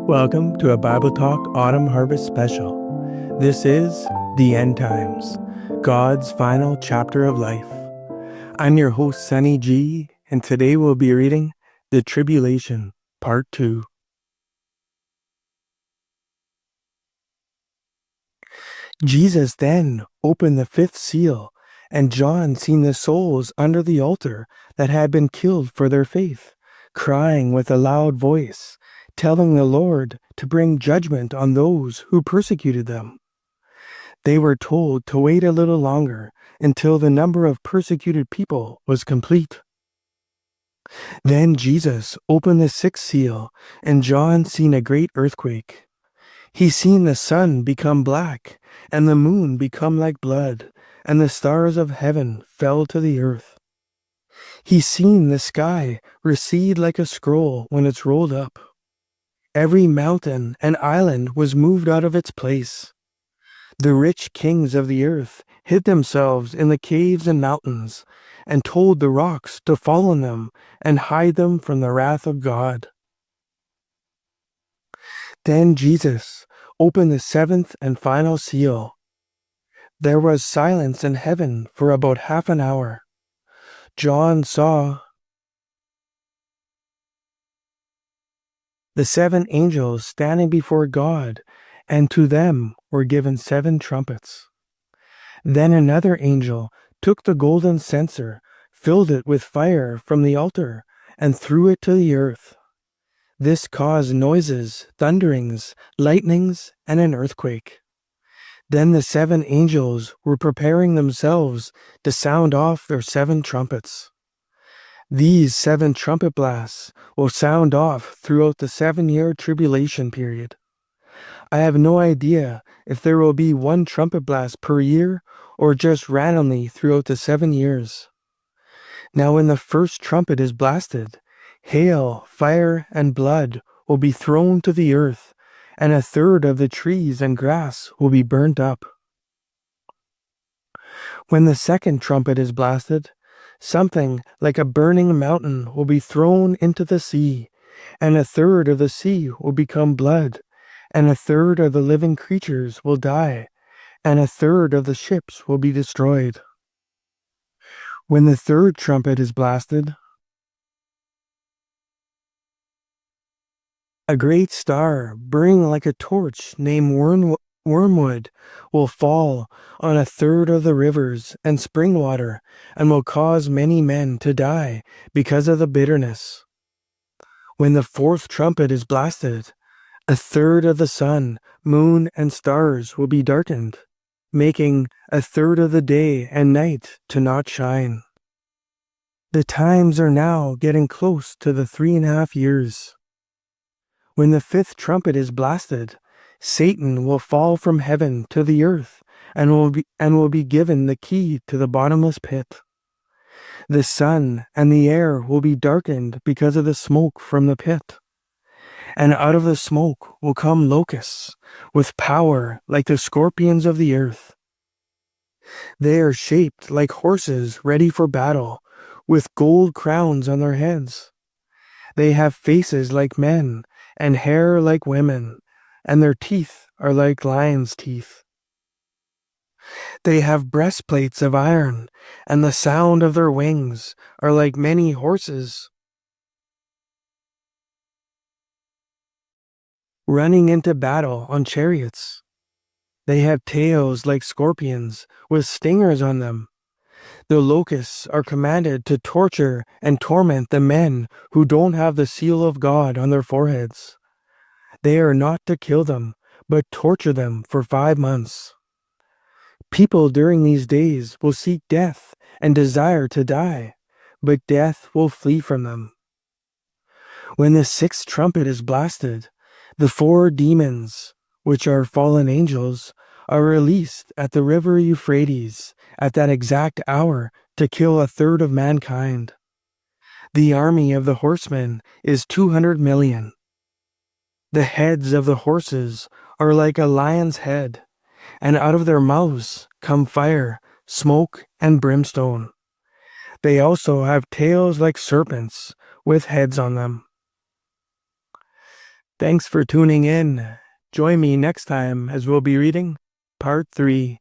Welcome to a Bible Talk Autumn Harvest Special. This is The End Times, God's Final Chapter of Life. I'm your host, Sunny G, and today we'll be reading The Tribulation, Part 2. Jesus then opened the fifth seal, and John seen the souls under the altar that had been killed for their faith, crying with a loud voice, telling the Lord to bring judgment on those who persecuted them. They were told to wait a little longer until the number of persecuted people was complete. Then Jesus opened the sixth seal, and John seen a great earthquake. He seen the sun become black, and the moon become like blood, and the stars of heaven fell to the earth. He seen the sky recede like a scroll when it's rolled up. Every mountain and island was moved out of its place. The rich kings of the earth hid themselves in the caves and mountains, and told the rocks to fall on them and hide them from the wrath of God. Then Jesus opened the seventh and final seal. There was silence in heaven for about half an hour. John saw the seven angels standing before God, and to them were given seven trumpets. Then another angel took the golden censer, filled it with fire from the altar, and threw it to the earth. This caused noises, thunderings, lightnings, and an earthquake. Then the seven angels were preparing themselves to sound off their seven trumpets. These seven trumpet blasts will sound off throughout the 7-year tribulation period. I have no idea if there will be one trumpet blast per year or just randomly throughout the 7 years. Now when the first trumpet is blasted, hail, fire, and blood will be thrown to the earth, and a third of the trees and grass will be burnt up. When the second trumpet is blasted, something like a burning mountain will be thrown into the sea, and a third of the sea will become blood, and a third of the living creatures will die, and a third of the ships will be destroyed. When the third trumpet is blasted, a great star, burning like a torch named Wormwood, will fall on a third of the rivers and spring water, and will cause many men to die because of the bitterness. When the fourth trumpet is blasted, a third of the sun, moon, and stars will be darkened, making a third of the day and night to not shine. The times are now getting close to the 3.5 years. When the fifth trumpet is blasted, Satan will fall from heaven to the earth and will be given the key to the bottomless pit. The sun and the air will be darkened because of the smoke from the pit. And out of the smoke will come locusts with power like the scorpions of the earth. They are shaped like horses ready for battle, with gold crowns on their heads. They have faces like men and hair like women, and their teeth are like lions' teeth. They have breastplates of iron, and the sound of their wings are like many horses running into battle on chariots. They have tails like scorpions with stingers on them. The locusts are commanded to torture and torment the men who don't have the seal of God on their foreheads. They are not to kill them, but torture them for 5 months. People during these days will seek death and desire to die, but death will flee from them. When the sixth trumpet is blasted, the 4 demons, which are fallen angels, are released at the river Euphrates at that exact hour to kill a third of mankind. The army of the horsemen is 200 million. The heads of the horses are like a lion's head, and out of their mouths come fire, smoke, and brimstone. They also have tails like serpents, with heads on them. Thanks for tuning in. Join me next time as we'll be reading Part 3.